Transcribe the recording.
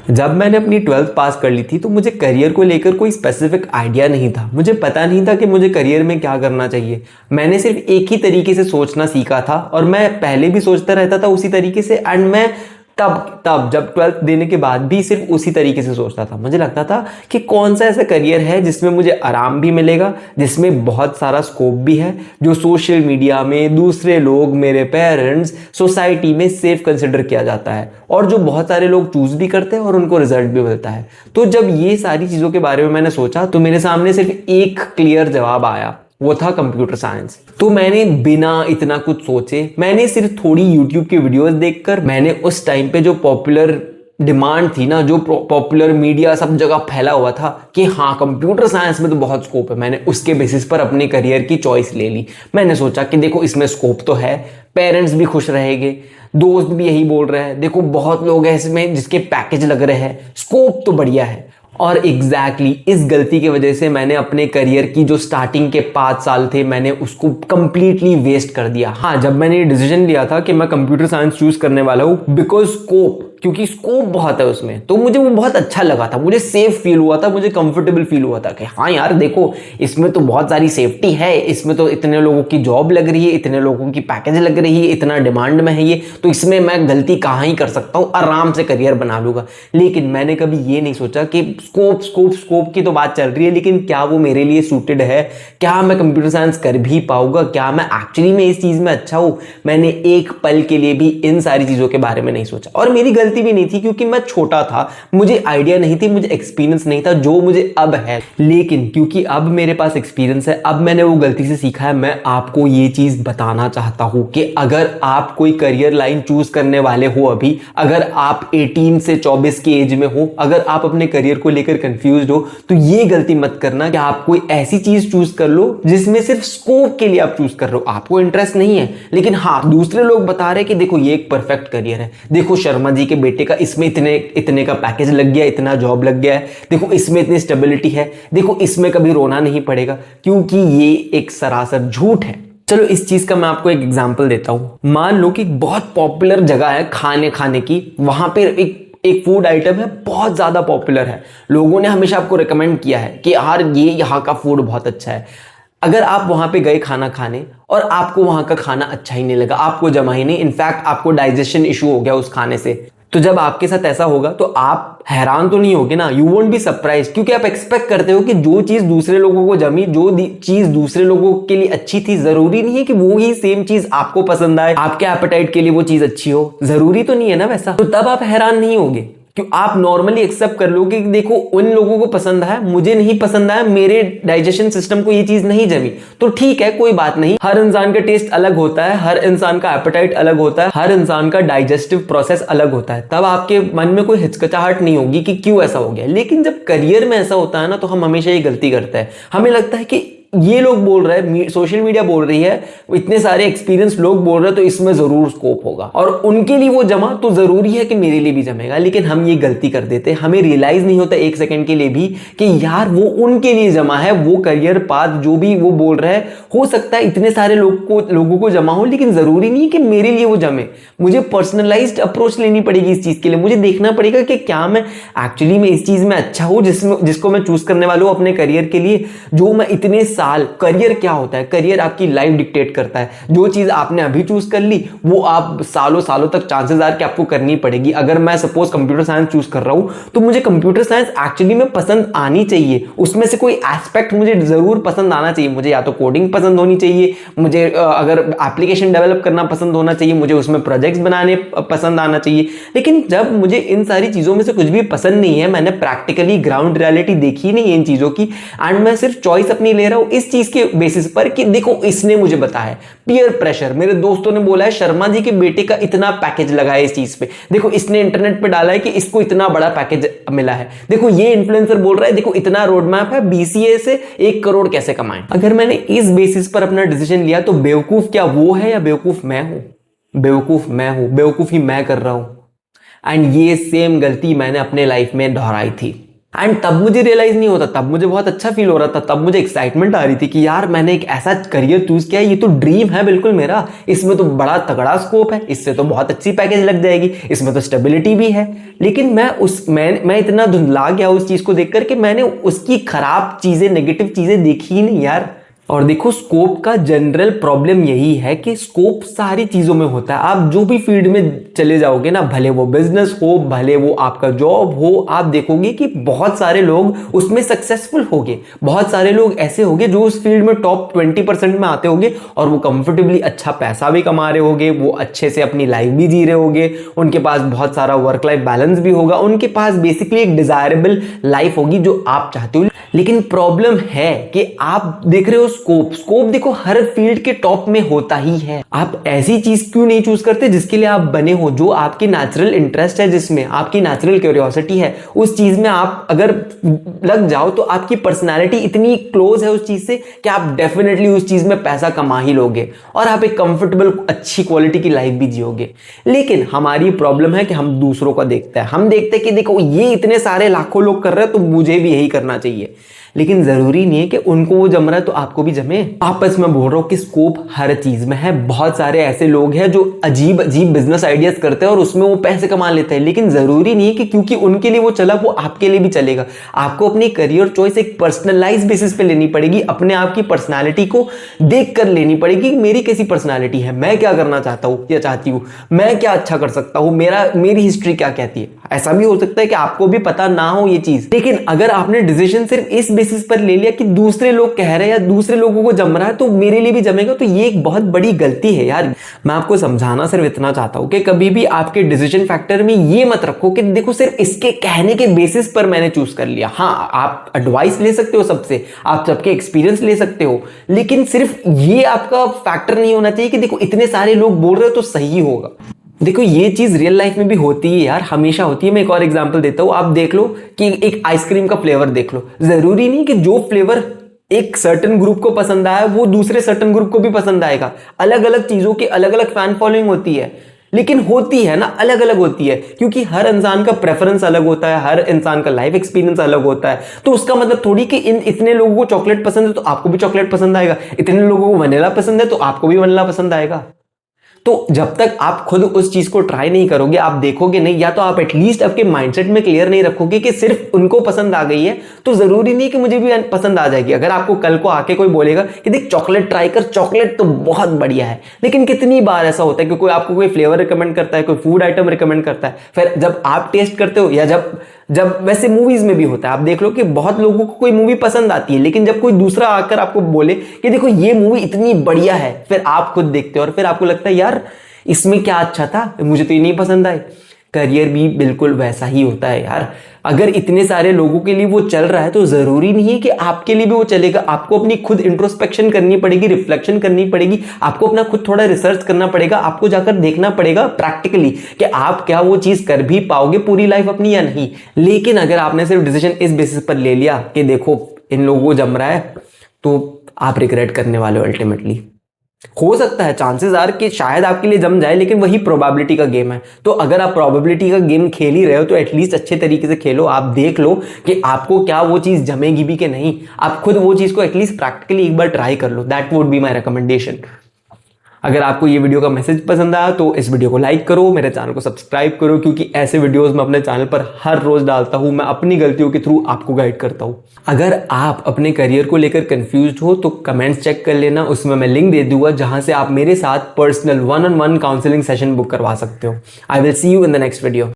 जब मैंने अपनी 12th पास कर ली थी तो मुझे करियर को लेकर कोई स्पेसिफिक आइडिया नहीं था। मुझे पता नहीं था कि मुझे करियर में क्या करना चाहिए। मैंने सिर्फ एक ही तरीके से सोचना सीखा था और मैं पहले भी सोचता रहता था उसी तरीके से, एंड मैं तब जब 12th देने के बाद भी सिर्फ उसी तरीके से सोचता था। मुझे लगता था कि कौन सा ऐसा करियर है जिसमें मुझे आराम भी मिलेगा, जिसमें बहुत सारा स्कोप भी है, जो सोशल मीडिया में दूसरे लोग, मेरे पेरेंट्स, सोसाइटी में सेफ कंसिडर किया जाता है और जो बहुत सारे लोग चूज भी करते हैं और उनको रिजल्ट भी मिलता है। तो जब ये सारी चीज़ों के बारे में मैंने सोचा तो मेरे सामने सिर्फ एक क्लियर जवाब आया, वो था कंप्यूटर साइंस। तो मैंने बिना इतना कुछ सोचे, मैंने सिर्फ थोड़ी यूट्यूब की वीडियोस देखकर, मैंने उस टाइम पे जो पॉपुलर डिमांड थी ना, जो पॉपुलर मीडिया सब जगह फैला हुआ था कि हाँ कंप्यूटर साइंस में तो बहुत स्कोप है, मैंने उसके बेसिस पर अपने करियर की चॉइस ले ली। मैंने सोचा कि देखो इसमें स्कोप तो है, पेरेंट्स भी खुश रहेंगे, दोस्त भी यही बोल रहे हैं, देखो बहुत लोग हैं इसमें जिसके पैकेज लग रहे हैं, स्कोप तो बढ़िया है। और एग्जैक्टली इस गलती की वजह से मैंने अपने करियर की जो स्टार्टिंग के 5 साल थे, मैंने उसको कंप्लीटली वेस्ट कर दिया। हाँ, जब मैंने ये डिसीजन लिया था कि मैं कंप्यूटर साइंस चूज करने वाला हूँ बिकॉज स्कोप, क्योंकि स्कोप बहुत है उसमें, तो मुझे वो बहुत अच्छा लगा था, मुझे सेफ फील हुआ था, मुझे कंफर्टेबल फील हुआ था कि हाँ यार देखो इसमें तो बहुत सारी सेफ्टी है, इसमें तो इतने लोगों की जॉब लग रही है, इतने लोगों की पैकेज लग रही है, इतना डिमांड में है ये, तो इसमें मैं गलती कहाँ ही कर सकता हूँ, आराम से करियर बना लूंगा। लेकिन मैंने कभी ये नहीं सोचा कि स्कोप की तो बात चल रही है, लेकिन क्या वो मेरे लिए सूटेड है, क्या मैं कंप्यूटर साइंस कर भी पाऊंगा, क्या मैं एक्चुअली में इस चीज में अच्छा हूं। मैंने एक पल के लिए भी इन सारी चीजों के बारे में नहीं सोचा। और मेरी गलती भी नहीं थी क्योंकि मैं छोटा था, मुझे आइडिया नहीं थी, मुझे एक्सपीरियंस नहीं था जो मुझे अब है। लेकिन क्योंकि अब मेरे पास एक्सपीरियंस है, अब मैंने वो गलती से सीखा है, मैं आपको ये चीज बताना चाहता हूं कि अगर आप कोई करियर लाइन चूज करने वाले हो अभी, अगर आप 18 से 24 की एज में हो, अगर आप अपने करियर को लेकर कंफ्यूज हो, तो ये गलती मत करना कि आप कोई ऐसी चीज चूज कर लो जिसमें सिर्फ स्कोप के लिए आप चूज कर रहे हो, आपको इंटरेस्ट नहीं है, लेकिन हाँ दूसरे लोग बता रहे हैं कि देखो ये एक परफेक्ट करियर है, देखो शर्मा जी के बेटे का इसमें इतने का पैकेज लग गया, इतना जॉब लग गया है, देखो इसमें इतनी स्टेबिलिटी है, देखो इसमें कभी रोना नहीं पड़ेगा, क्योंकि ये एक सरासर झूठ है। चलो इस चीज का मैं आपको एक एग्जांपल देता हूं। मान लो कि बहुत पॉपुलर जगह है खाने की, वहां पे एक फूड आइटम है, बहुत ज्यादा पॉपुलर है, लोगों ने हमेशा आपको रिकमेंड किया है कि यार ये यहाँ का फूड बहुत अच्छा है। अगर आप वहां पे गए खाना खाने और आपको वहां का खाना अच्छा ही नहीं लगा, आपको जमा ही नहीं, इनफैक्ट आपको डाइजेशन इशू हो गया उस खाने से, तो जब आपके साथ ऐसा होगा तो आप हैरान तो नहीं होगे ना, यू वोंट बी सरप्राइज, क्योंकि आप एक्सपेक्ट करते हो कि जो चीज दूसरे लोगों को जमी, जो चीज दूसरे लोगों के लिए अच्छी थी, जरूरी नहीं है कि वो ही सेम चीज आपको पसंद आए, आपके एपेटाइट के लिए वो चीज अच्छी हो, जरूरी तो नहीं है ना वैसा। तो तब आप हैरान नहीं होगे, क्यों आप नॉर्मली एक्सेप्ट कर लोगे कि देखो उन लोगों को पसंद है, मुझे नहीं पसंद आया, मेरे डाइजेशन सिस्टम को ये चीज नहीं जमी, तो ठीक है कोई बात नहीं। हर इंसान का टेस्ट अलग होता है, हर इंसान का एपेटाइट अलग होता है, हर इंसान का डाइजेस्टिव प्रोसेस अलग होता है, तब आपके मन में कोई हिचकिचाहट नहीं होगी कि क्यों ऐसा हो गया। लेकिन जब करियर में ऐसा होता है ना, तो हम हमेशा ये गलती करते हैं, हमें लगता है कि ये लोग बोल रहे हैं, सोशल मीडिया बोल रही है, इतने सारे एक्सपीरियंस लोग बोल रहे हैं, तो इसमें जरूर स्कोप होगा और उनके लिए वो जमा तो जरूरी है कि मेरे लिए भी जमेगा। लेकिन हम ये गलती कर देते हैं, हमें रियलाइज नहीं होता एक सेकंड के लिए भी कि यार वो उनके लिए जमा है, वो करियर पाथ जो भी वो बोल रहे हैं, हो सकता है इतने सारे लोगों को जमा हो, लेकिन जरूरी नहीं है कि मेरे लिए वो जमे। मुझे पर्सनलाइज्ड अप्रोच लेनी पड़ेगी इस चीज के लिए, मुझे देखना पड़ेगा कि क्या मैं एक्चुअली में इस चीज में अच्छा हूं जिसको मैं चूज करने वाला हूं अपने करियर के लिए। जो मैं इतने साल, करियर क्या होता है, करियर आपकी लाइफ डिक्टेट करता है, जो चीज आपने अभी चूज कर ली वो आप सालों सालों तक चांसेस आर कि आपको करनी पड़ेगी। अगर मैं सपोज कंप्यूटर साइंस चूज कर रहा हूं, तो मुझे कंप्यूटर साइंस एक्चुअली में पसंद आनी चाहिए, उसमें से कोई एस्पेक्ट मुझे जरूर पसंद आना चाहिए। मुझे या तो कोडिंग पसंद होनी चाहिए, मुझे अगर एप्लीकेशन डेवलप करना पसंद होना चाहिए, मुझे उसमें प्रोजेक्ट्स बनाने पसंद आना चाहिए। लेकिन जब मुझे इन सारी चीजों में से कुछ भी पसंद नहीं है, मैंने प्रैक्टिकली ग्राउंड रियलिटी देखी नहीं है इन चीजों की, एंड मैं सिर्फ चॉइस अपनी ले रहा हूं इस चीज के बेसिस पर कि देखो इसने मुझे बताया, पीयर प्रेशर, मेरे दोस्तों ने बोला है शर्मा जी के बेटे का इतना पैकेज लगा है इस चीज पे, देखो इसने इंटरनेट पे डाला है कि इसको इतना बड़ा पैकेज मिला है, देखो ये इन्फ्लुएंसर बोल रहा है, देखो इतना रोड मैप है, बीसीए से 1 करोड़ कैसे कमाएं। अगर मैंने इस बेसिस पर अपना डिसीजन लिया, तो बेवकूफ क्या वो है या बेवकूफ मैं हूं? बेवकूफ मैं हूं, बेवकूफी मैं कर रहा हूं। एंड ये सेम गलती मैंने अपने लाइफ में दोहराई थी। एंड तब मुझे रियलाइज नहीं होता, तब मुझे बहुत अच्छा फील हो रहा था, तब मुझे एक्साइटमेंट आ रही थी कि यार मैंने एक ऐसा करियर चूज किया, ये तो ड्रीम है बिल्कुल मेरा, इसमें तो बड़ा तगड़ा स्कोप है, इससे तो बहुत अच्छी पैकेज लग जाएगी, इसमें तो स्टेबिलिटी भी है। लेकिन मैं इतना धुंधला गया उस चीज को देख करके, मैंने उसकी खराब चीजें, नेगेटिव चीजें देखी ही नहीं यार। और देखो स्कोप का जनरल प्रॉब्लम यही है कि स्कोप सारी चीजों में होता है। आप जो भी फील्ड में चले जाओगे ना, भले वो बिजनेस हो, भले वो आपका जॉब हो, आप देखोगे कि बहुत सारे लोग उसमें सक्सेसफुल होंगे, बहुत सारे लोग ऐसे होंगे जो उस फील्ड में टॉप 20% में आते होंगे और वो कंफर्टेबली अच्छा पैसा भी कमा रहे होंगे, वो अच्छे से अपनी लाइफ भी जी रहे होंगे, उनके पास बहुत सारा वर्क लाइफ बैलेंस भी होगा, उनके पास बेसिकली एक डिजायरेबल लाइफ होगी जो आप चाहते हो। लेकिन प्रॉब्लम है कि आप देख रहे हो स्कोप देखो हर फील्ड के टॉप में होता ही है। आप ऐसी चीज क्यों नहीं चूज करते जिसके लिए आप बने हो, जो आपकी नेचुरल इंटरेस्ट है, जिसमें आपकी नेचुरल क्यूरियोसिटी है, उस चीज में आप अगर लग जाओ तो आपकी पर्सनालिटी इतनी क्लोज है उस चीज से कि आप डेफिनेटली उस चीज में पैसा कमा ही लोगे और आप एक कंफर्टेबल अच्छी क्वालिटी की लाइफ भी जियोगे। लेकिन हमारी प्रॉब्लम है कि हम दूसरों का देखते हैं, हम देखते हैं कि देखो ये इतने सारे लाखों लोग कर रहे हैं तो मुझे भी यही करना चाहिए। लेकिन जरूरी नहीं है कि उनको वो जम रहा है तो आपको भी जमे। आपस में बोल रहा हूं कि स्कोप हर चीज में है। बहुत सारे ऐसे लोग हैं जो अजीब अजीब बिजनेस आइडियाज करते हैं और उसमें वो पैसे कमा लेते हैं, लेकिन जरूरी नहीं है कि क्योंकि उनके लिए वो चला वो आपके लिए भी चलेगा। आपको अपनी करियर चॉइस एक पर्सनलाइज बेसिस पे लेनी पड़ेगी, अपने आप की पर्सनैलिटी को देख कर लेनी पड़ेगी। मेरी कैसी पर्सनैलिटी है, मैं क्या करना चाहता हूं या चाहती हूं, मैं क्या अच्छा कर सकता हूं, मेरी हिस्ट्री क्या कहती है। ऐसा भी हो सकता है कि आपको भी पता ना हो ये चीज, लेकिन अगर आपने डिसीजन सिर्फ इस बेसिस पर ले लिया कि दूसरे लोग कह रहे हैं या दूसरे लोगों को जम रहा है तो मेरे लिए भी जमेगा, तो ये एक बहुत बड़ी गलती है यार। मैं आपको समझाना सिर्फ इतना चाहता हूं कि कभी भी आपके डिसीजन फैक्टर में ये मत रखो कि देखो सिर्फ इसके कहने के बेसिस पर मैंने चूज कर लिया। हाँ, आप एडवाइस ले सकते हो सबसे, आप सबके एक्सपीरियंस ले सकते हो, लेकिन सिर्फ ये आपका फैक्टर नहीं होना चाहिए कि देखो इतने सारे लोग बोल रहे हो तो सही होगा। देखो ये चीज रियल लाइफ में भी होती है यार, हमेशा होती है। मैं एक और एग्जांपल देता हूं, आप देख लो कि एक आइसक्रीम का फ्लेवर देख लो, जरूरी नहीं कि जो फ्लेवर एक सर्टेन ग्रुप को पसंद आया वो दूसरे सर्टेन ग्रुप को भी पसंद आएगा। अलग अलग चीजों की अलग अलग फैन फॉलोइंग होती है, लेकिन होती है ना, अलग अलग होती है, क्योंकि हर इंसान का प्रेफरेंस अलग होता है, हर इंसान का लाइफ एक्सपीरियंस अलग होता है। तो उसका मतलब थोड़ी कि इतने लोगों को चॉकलेट पसंद है तो आपको भी चॉकलेट पसंद आएगा, इतने लोगों को वनीला पसंद है तो आपको भी वनीला पसंद आएगा। तो जब तक आप खुद उस चीज को ट्राई नहीं करोगे, आप देखोगे नहीं, या तो आप एटलीस्ट आपके माइंडसेट में क्लियर नहीं रखोगे कि सिर्फ उनको पसंद आ गई है तो जरूरी नहीं कि मुझे भी पसंद आ जाएगी। अगर आपको कल को आके कोई बोलेगा कि देख चॉकलेट ट्राई कर, चॉकलेट तो बहुत बढ़िया है, लेकिन कितनी बार ऐसा होता है कि कोई आपको कोई फ्लेवर रिकमेंड करता है, कोई फूड आइटम रिकमेंड करता है, फिर जब आप टेस्ट करते हो या जब वैसे मूवीज में भी होता है, आप देख लो कि बहुत लोगों को कोई मूवी पसंद आती है, लेकिन जब कोई दूसरा आकर आपको बोले कि देखो ये मूवी इतनी बढ़िया है, फिर आप खुद देखते हो और फिर आपको लगता है यार इसमें क्या अच्छा था, मुझे तो ये नहीं पसंद आए। करियर भी बिल्कुल वैसा ही होता है यार। अगर इतने सारे लोगों के लिए वो चल रहा है तो जरूरी नहीं है कि आपके लिए भी वो चलेगा। आपको अपनी खुद इंट्रोस्पेक्शन करनी पड़ेगी, रिफ्लेक्शन करनी पड़ेगी, आपको अपना खुद थोड़ा रिसर्च करना पड़ेगा, आपको जाकर देखना पड़ेगा प्रैक्टिकली कि आप क्या वो चीज कर भी पाओगे पूरी लाइफ अपनी या नहीं। लेकिन अगर आपने सिर्फ डिसीजन इस बेसिस पर ले लिया कि देखो इन लोगों को जम रहा है, तो आप रिग्रेट करने वाले हो अल्टीमेटली। हो सकता है चांसेस आर कि शायद आपके लिए जम जाए, लेकिन वही प्रोबेबिलिटी का गेम है। तो अगर आप प्रोबेबिलिटी का गेम खेल ही रहे हो तो एटलीस्ट अच्छे तरीके से खेलो। आप देख लो कि आपको क्या वो चीज जमेगी भी कि नहीं। आप खुद वो चीज को एटलीस्ट प्रैक्टिकली एक बार ट्राई कर लो। That would be my recommendation. अगर आपको ये वीडियो का मैसेज पसंद आया तो इस वीडियो को लाइक करो, मेरे चैनल को सब्सक्राइब करो, क्योंकि ऐसे वीडियोस मैं अपने चैनल पर हर रोज डालता हूं। मैं अपनी गलतियों के थ्रू आपको गाइड करता हूं। अगर आप अपने करियर को लेकर कंफ्यूज्ड हो तो कमेंट्स चेक कर लेना, उसमें मैं लिंक दे दूंगा जहां से आप मेरे साथ personal 1-on-1 counselling session book करवा सकते हो। I will see you in the next video.